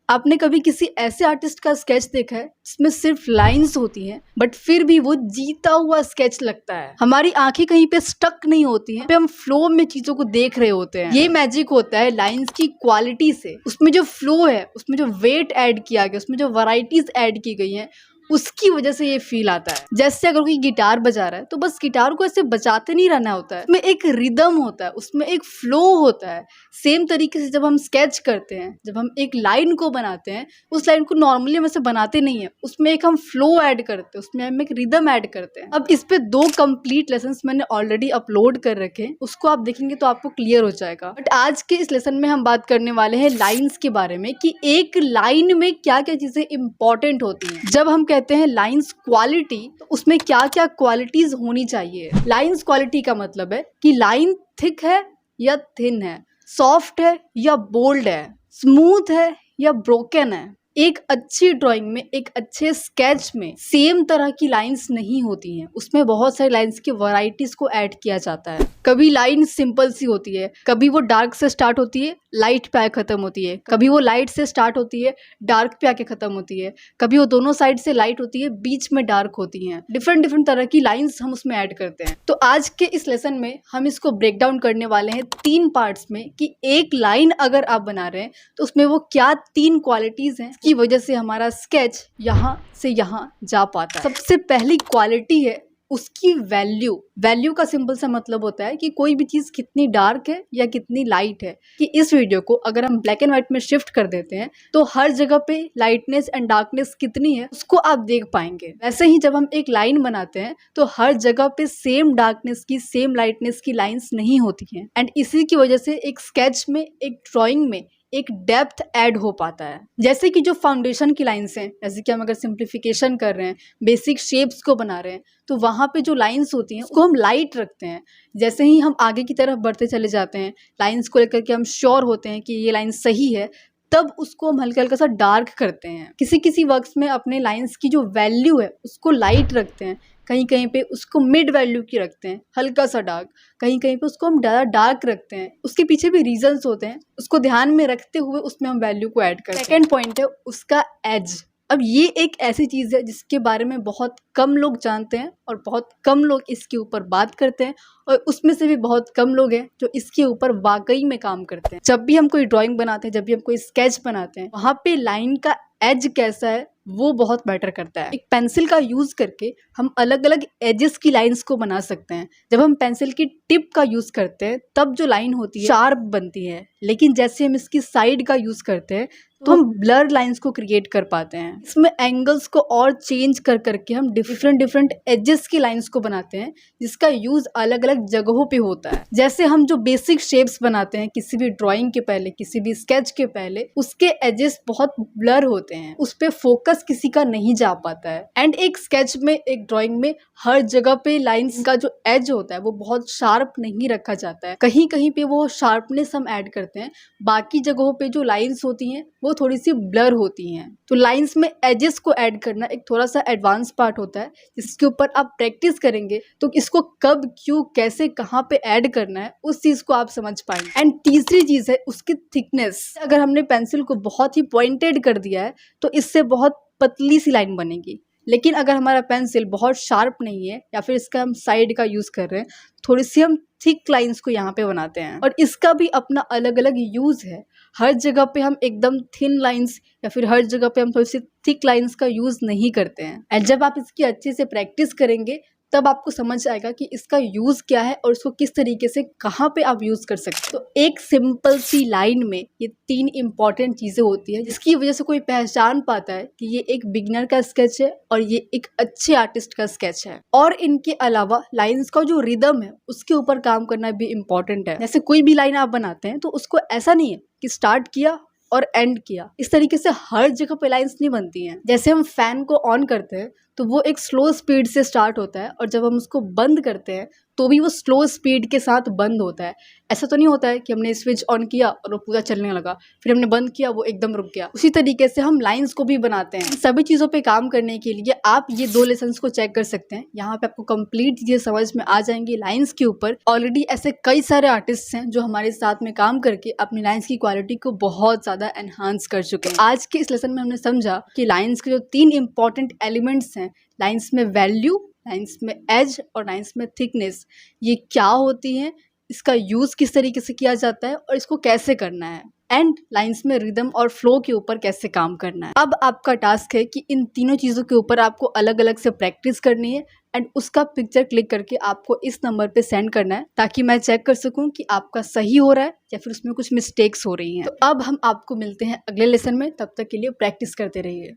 आपने कभी किसी ऐसे आर्टिस्ट का स्केच देखा है जिसमें सिर्फ लाइंस होती हैं बट फिर भी वो जीता हुआ स्केच लगता है। हमारी आंखें कहीं पे स्टक नहीं होती हैं, पे हम फ्लो में चीजों को देख रहे होते हैं। ये मैजिक होता है लाइंस की क्वालिटी से। उसमें जो फ्लो है, उसमें जो वेट ऐड किया गया, उसमें जो वैरायटीज ऐड की गई हैं, उसकी वजह से ये फील आता है। जैसे अगर कोई गिटार बजा रहा है तो बस गिटार को ऐसे बजाते नहीं रहना होता है, उसमें एक रिदम होता है, उसमें एक फ्लो होता है। सेम तरीके से जब हम स्केच करते हैं, जब हम एक लाइन को बनाते हैं, उस लाइन को नॉर्मली हम ऐसे बनाते नहीं है, उसमें एक हम फ्लो ऐड करते हैं, उसमें हम एक रिदम ऐड करते हैं। अब इस पे 2 कंप्लीट लेसन्स मैंने ऑलरेडी अपलोड कर रखे हैं, उसको आप देखेंगे तो आपको क्लियर हो जाएगा। बट आज के इस लेसन में हम बात करने वाले हैं लाइन्स के बारे में कि एक लाइन में क्या क्या चीजें इंपॉर्टेंट होती हैं। जब हम कहते हैं लाइंस क्वालिटी, तो उसमें क्या क्या क्वालिटीज होनी चाहिए। लाइंस क्वालिटी का मतलब है कि लाइन थिक है या थिन है, सॉफ्ट है या बोल्ड है, स्मूथ है या ब्रोकन है। एक अच्छी ड्राइंग में, एक अच्छे स्केच में सेम तरह की लाइंस नहीं होती हैं, उसमें बहुत सारी लाइंस की वैरायटीज को ऐड किया जाता है। कभी लाइन सिंपल सी होती है, कभी वो डार्क से स्टार्ट होती है, लाइट पे आके खत्म होती है, कभी वो लाइट से स्टार्ट होती है, डार्क पे आके खत्म होती है, कभी वो दोनों साइड से लाइट होती है, बीच में डार्क होती हैं। डिफरेंट डिफरेंट तरह की लाइंस हम उसमें ऐड करते हैं। तो आज के इस लेसन में हम इसको ब्रेक डाउन करने वाले हैं 3 पार्ट्स में कि एक लाइन अगर आप बना रहे हैं तो उसमें वो क्या 3 क्वालिटीज हैं की वजह से हमारा स्केच यहाँ से यहाँ जा पाता है। सबसे पहली क्वालिटी है उसकी वैल्यू। वैल्यू का सिंपल सा मतलब होता है कि कोई भी चीज कितनी डार्क है या कितनी लाइट है। कि इस वीडियो को अगर हम ब्लैक एंड व्हाइट में शिफ्ट कर देते हैं तो हर जगह पे लाइटनेस एंड डार्कनेस कितनी है उसको आप देख पाएंगे। वैसे ही जब हम एक लाइन बनाते हैं तो हर जगह पे सेम डार्कनेस की, सेम लाइटनेस की लाइंस नहीं होती हैं। एंड इसी की वजह से एक स्केच में, एक ड्रॉइंग में एक डेप्थ ऐड हो पाता है। जैसे कि जो फाउंडेशन की लाइंस हैं, जैसे कि हम अगर सिंप्लीफिकेशन कर रहे हैं, बेसिक शेप्स को बना रहे हैं, तो वहाँ पे जो लाइंस होती हैं उसको हम लाइट रखते हैं। जैसे ही हम आगे की तरफ बढ़ते चले जाते हैं, लाइंस को लेकर के हम श्योर होते हैं कि ये लाइन सही है, तब उसको हम हल्का हल्का सा डार्क करते हैं। किसी किसी वर्क्स में अपने लाइंस की जो वैल्यू है उसको लाइट रखते हैं, कहीं कहीं पे उसको मिड वैल्यू की रखते हैं, हल्का सा डार्क, कहीं कहीं पे उसको हम ज़्यादा डार्क रखते हैं। उसके पीछे भी रीजंस होते हैं, उसको ध्यान में रखते हुए उसमें हम वैल्यू को ऐड करते हैं। सेकेंड पॉइंट है उसका एज। अब ये एक ऐसी चीज़ है जिसके बारे में बहुत कम लोग जानते हैं और बहुत कम लोग इसके ऊपर बात करते हैं, और उसमें से भी बहुत कम लोग हैं जो इसके ऊपर वाकई में काम करते हैं। जब भी हम कोई ड्राइंग बनाते हैं, जब भी हम कोई स्केच बनाते हैं, वहाँ पे लाइन का एज कैसा है वो बहुत मैटर करता है। एक पेंसिल का यूज करके हम अलग अलग एजेस की लाइंस को बना सकते हैं। जब हम पेंसिल की टिप का यूज करते हैं तब जो लाइन होती है शार्प बनती है, लेकिन जैसे हम इसकी साइड का यूज करते हैं तो हम ब्लर लाइंस को क्रिएट कर पाते हैं। इसमें एंगल्स को और चेंज कर करके हम डिफरेंट डिफरेंट एजेस की लाइंस को बनाते हैं, जिसका यूज अलग अलग जगहों पे होता है। जैसे हम जो बेसिक शेप्स बनाते हैं किसी भी ड्राइंग के पहले, किसी भी स्केच के पहले, उसके एजेस बहुत ब्लर होते हैं, उस पे फोकस किसी का नहीं जा पाता है। एंड एक स्केच में, एक ड्राइंग में हर जगह पे लाइंस का जो एज होता है वो बहुत शार्प नहीं रखा जाता है। कहीं कहीं पे वो शार्पनेस हम ऐड करते हैं, बाकी जगहों पे जो लाइंस होती हैं वो थोड़ी सी ब्लर होती हैं। तो लाइंस में एजेस को ऐड करना एक थोड़ा सा एडवांस पार्ट होता है, जिसके ऊपर आप प्रैक्टिस करेंगे तो इसको कब, क्यों, कैसे, कहाँ पे ऐड करना है उस चीज को आप समझ पाएंगे। एंड तीसरी चीज है उसकी थिकनेस। अगर हमने पेंसिल को बहुत ही पॉइंटेड कर दिया है तो इससे बहुत पतली सी लाइन बनेगी, लेकिन अगर हमारा पेंसिल बहुत शार्प नहीं है या फिर इसका हम साइड का यूज कर रहे हैं, थोड़ी सी हम थिक लाइंस को यहाँ पे बनाते हैं। और इसका भी अपना अलग अलग यूज है। हर जगह पे हम एकदम थिन लाइंस या फिर हर जगह पे हम थोड़ी सी थिक लाइंस का यूज नहीं करते हैं। एंड जब आप इसकी अच्छे से प्रैक्टिस करेंगे तब आपको समझ आएगा कि इसका यूज क्या है और इसको किस तरीके से कहाँ पे आप यूज कर सकते हैं। तो एक सिंपल सी लाइन में ये 3 इंपॉर्टेंट चीजें होती है, जिसकी वजह से कोई पहचान पाता है कि ये एक बिगिनर का स्केच है और ये एक अच्छे आर्टिस्ट का स्केच है। और इनके अलावा लाइंस का जो रिदम है उसके ऊपर काम करना भी इम्पोर्टेंट है। जैसे कोई भी लाइन आप बनाते हैं तो उसको ऐसा नहीं है कि स्टार्ट किया और एंड किया, इस तरीके से हर जगह पे लाइंस नहीं बनती हैं। जैसे हम फैन को ऑन करते हैं तो वो एक स्लो स्पीड से स्टार्ट होता है और जब हम उसको बंद करते हैं तो भी वो स्लो स्पीड के साथ बंद होता है। ऐसा तो नहीं होता है कि हमने स्विच ऑन किया और वो पूरा चलने लगा, फिर हमने बंद किया वो एकदम रुक गया। उसी तरीके से हम लाइंस को भी बनाते हैं। सभी चीज़ों पे काम करने के लिए आप ये 2 लेसन्स को चेक कर सकते हैं। यहाँ पे आपको कंप्लीट चीज़ें समझ में आ जाएंगी लाइंस के ऊपर। ऑलरेडी ऐसे कई सारे आर्टिस्ट हैं जो हमारे साथ में काम करके अपनी लाइंस की क्वालिटी को बहुत ज़्यादा एनहांस कर चुके हैं। आज के इस लेसन में हमने समझा कि लाइंस के जो 3 इंपॉर्टेंट एलिमेंट्स हैं, लाइंस में वैल्यू, लाइंस में एज और लाइंस में थिकनेस, ये क्या होती हैं, इसका यूज़ किस तरीके से किया जाता है और इसको कैसे करना है, एंड लाइंस में रिदम और फ्लो के ऊपर कैसे काम करना है। अब आपका टास्क है कि इन तीनों चीज़ों के ऊपर आपको अलग अलग से प्रैक्टिस करनी है एंड उसका पिक्चर क्लिक करके आपको इस नंबर पे सेंड करना है ताकि मैं चेक कर सकूं कि आपका सही हो रहा है या फिर उसमें कुछ मिस्टेक्स हो रही हैं। तो अब हम आपको मिलते हैं अगले लेसन में, तब तक के लिए प्रैक्टिस करते रहिए।